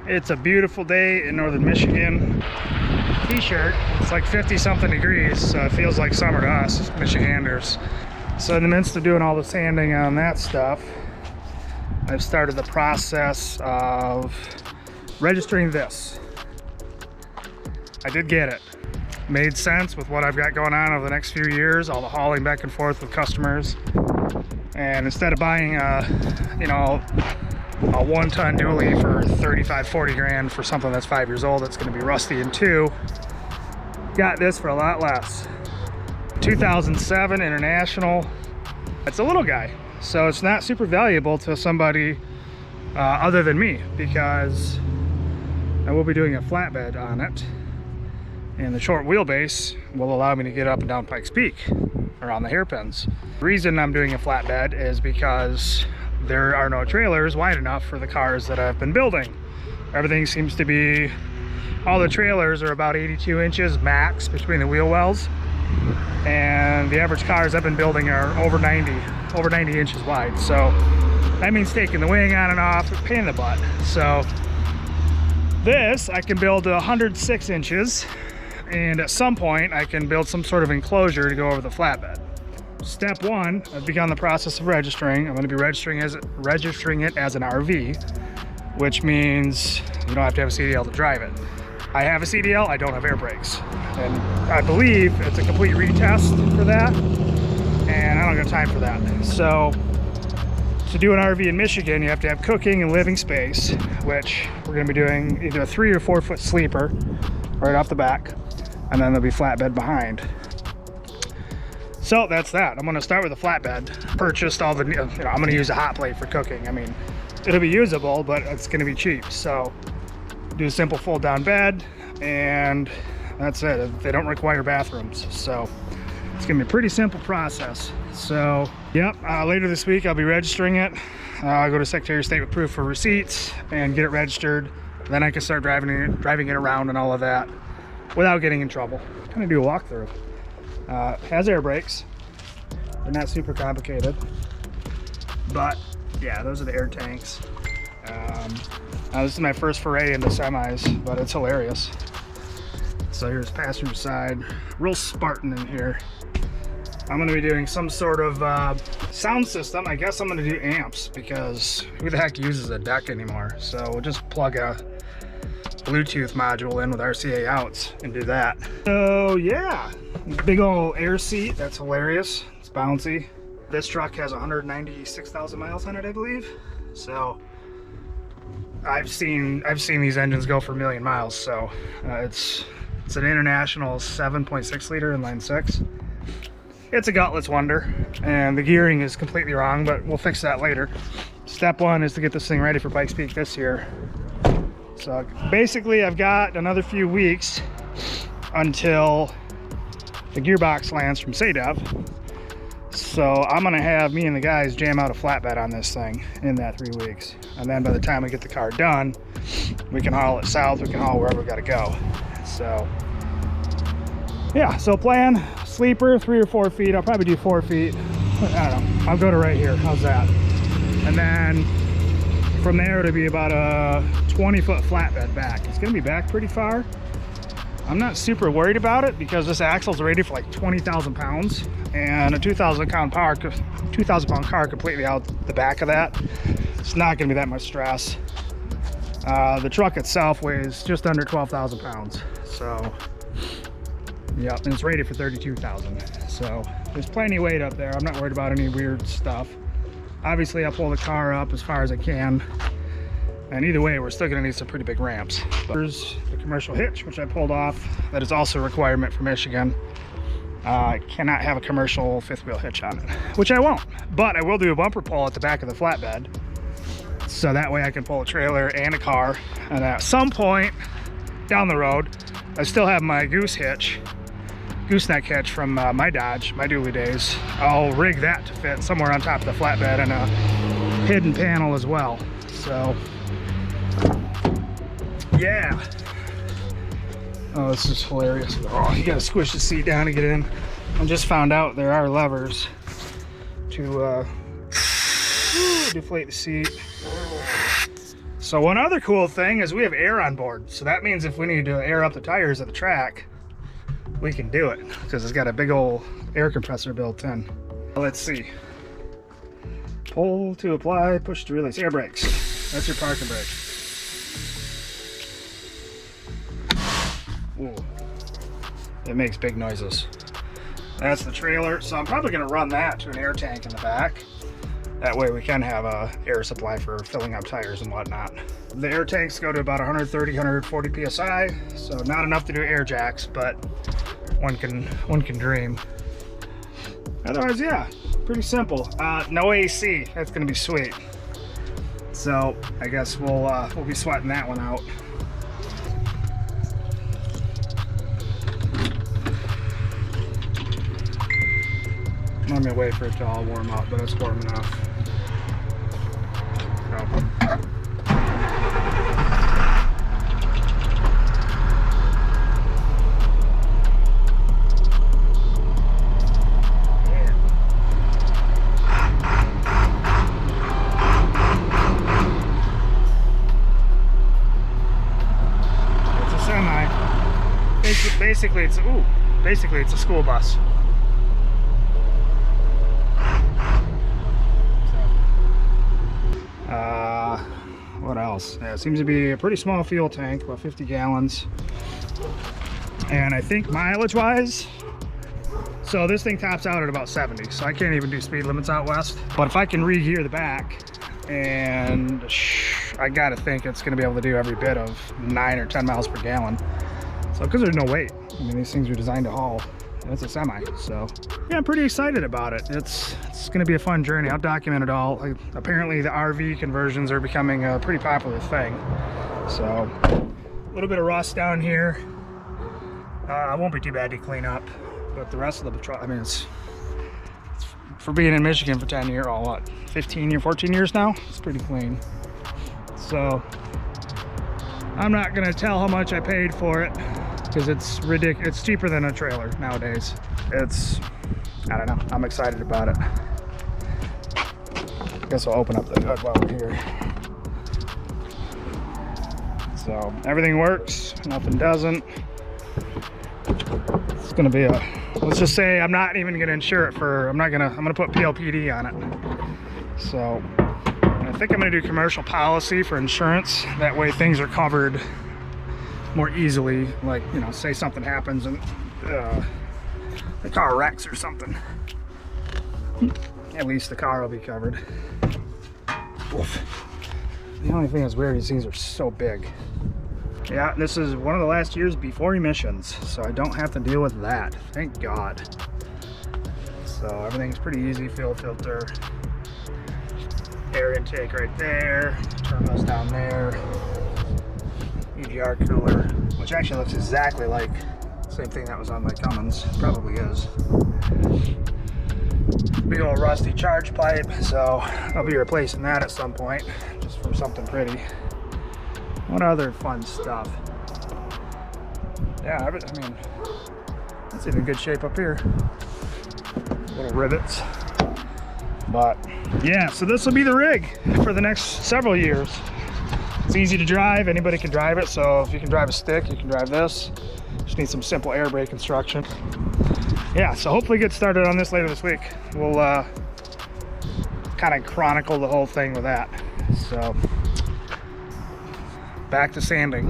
It's a beautiful day in northern Michigan. T-shirt, it's like 50 something degrees, so it feels like summer to us Michiganders. So in the midst of doing all the sanding on that stuff, I've started the process of registering this. I did get it. Made sense with what I've got going on over the next few years, all the hauling back and forth with customers. And instead of buying a 1-ton dually for 35-40 grand for something that's 5 years old that's going to be rusty in 2, got this for a lot less. 2007 International. It's a little guy, so it's not super valuable to somebody other than me, because I will be doing a flatbed on it, and the short wheelbase will allow me to get up and down Pikes Peak around the hairpins. The reason I'm doing a flatbed is because there are no trailers wide enough for the cars that I've been building. Everything seems to be, all the trailers are about 82 inches max between the wheel wells, and the average cars I've been building are over 90 inches wide. So that means taking the wing on and off, a pain in the butt. So this I can build to 106 inches, and at some point I can build some sort of enclosure to go over the flatbed. Step 1, I've begun the process of registering. I'm going to be registering it as an RV, which means you don't have to have a CDL to drive it. I have a CDL, I don't have air brakes, and I believe it's a complete retest for that, and I don't got time for that. So to do an RV in Michigan, you have to have cooking and living space, which we're going to be doing either a 3 or 4 foot sleeper right off the back, and then there'll be flatbed behind. So that's that. I'm going to start with a flatbed. Purchased all the, I'm going to use a hot plate for cooking. I mean, it'll be usable, but it's going to be cheap. So do a simple fold down bed, and that's it. They don't require bathrooms, so it's going to be a pretty simple process. So yep, later this week I'll be registering it. I'll go to Secretary of State with proof of receipts and get it registered. Then I can start driving it around and all of that without getting in trouble. Kind of do a walkthrough. Has air brakes. They're not super complicated, but yeah, those are the air tanks. This is my first foray into semis, but it's hilarious. So here's passenger side, real Spartan in here. I'm going to be doing some sort of sound system. I guess I'm going to do amps, because who the heck uses a deck anymore? So we'll just plug a Bluetooth module in with RCA outs and do that. So yeah, big old air seat. That's hilarious. It's bouncy. This truck has 196,000 miles on it, I believe. So I've seen these engines go for a million miles. So it's an International 7.6 liter inline 6. It's a gutless wonder, and the gearing is completely wrong, but we'll fix that later. Step 1 is to get this thing ready for Pikes Peak this year. So basically I've got another few weeks until the gearbox lands from Sadev. So I'm gonna have me and the guys jam out a flatbed on this thing in that 3 weeks. And then by the time we get the car done, we can haul it south, we can haul wherever we gotta go. So yeah, so plan, sleeper, 3 or 4 feet. I'll probably do 4 feet. I don't know, I'll go to right here, how's that? And then from there it'll be about a 20-foot flatbed back. It's gonna be back pretty far. I'm not super worried about it because this axle's rated for like 20,000 pounds, and a 2,000 pound car completely out the back of that, it's not gonna be that much stress. The truck itself weighs just under 12,000 pounds. So, yeah, and it's rated for 32,000. So there's plenty of weight up there. I'm not worried about any weird stuff. Obviously, I'll pull the car up as far as I can. And either way, we're still gonna need some pretty big ramps. But here's the commercial hitch, which I pulled off. That is also a requirement for Michigan. I cannot have a commercial 5th wheel hitch on it, which I won't. But I will do a bumper pull at the back of the flatbed. So that way I can pull a trailer and a car. And at some point down the road, I still have my gooseneck hitch from my Dodge, my dually days. I'll rig that to fit somewhere on top of the flatbed, and a hidden panel as well. So yeah. Oh, this is hilarious. Oh, you gotta squish the seat down to get in. I just found out there are levers to deflate the seat. So one other cool thing is we have air on board. So that means if we need to air up the tires at the track, we can do it because it's got a big old air compressor built in. Let's see. Pull to apply, push to release. Air brakes. That's your parking brake. Ooh. It makes big noises. That's the trailer. So I'm probably going to run that to an air tank in the back. That way we can have a air supply for filling up tires and whatnot. The air tanks go to about 130, 140 PSI. So not enough to do air jacks, but one can dream. Otherwise, yeah, pretty simple. No AC. That's going to be sweet. So I guess we'll be sweating that one out. Let me wait for it to all warm up, but it's warm enough. So. Basically it's a school bus. What else? Yeah, it seems to be a pretty small fuel tank, about 50 gallons. And I think mileage wise, so this thing tops out at about 70, so I can't even do speed limits out west. But if I can re-gear the back, and I gotta think it's gonna be able to do every bit of 9 or 10 miles per gallon. So, because there's no weight. I mean, these things are designed to haul. It's a semi, so yeah, I'm pretty excited about it. It's going to be a fun journey. I'll document it all. Apparently, the RV conversions are becoming a pretty popular thing. So, a little bit of rust down here. It won't be too bad to clean up, but the rest of the truck, I mean, it's for being in Michigan for 10 years, or what, 14 years now. It's pretty clean. So, I'm not going to tell how much I paid for it, because it's ridiculous. It's cheaper than a trailer nowadays. I don't know, I'm excited about it. I guess I'll open up the hood while we're here. So everything works, nothing doesn't. It's gonna be let's just say I'm not even gonna insure it I'm gonna put PLPD on it. So I think I'm gonna do commercial policy for insurance. That way things are covered more easily, like, you know, say something happens and the car wrecks or something. At least the car will be covered. Oof. The only thing that's weird is these are so big. Yeah, this is one of the last years before emissions, so I don't have to deal with that. Thank God. So everything's pretty easy. Fuel filter, air intake right there, turbos down there. EGR cooler, which actually looks exactly like the same thing that was on my Cummins. Probably is. Big old rusty charge pipe, so I'll be replacing that at some point, just for something pretty. What other fun stuff? Yeah, I mean, it's in good shape up here. Little rivets. But yeah, so this will be the rig for the next several years. It's easy to drive, anybody can drive it, so if you can drive a stick, you can drive this. Just need some simple air brake instruction. Yeah, so hopefully get started on this later this week. We'll kind of chronicle the whole thing with that. So, back to sanding.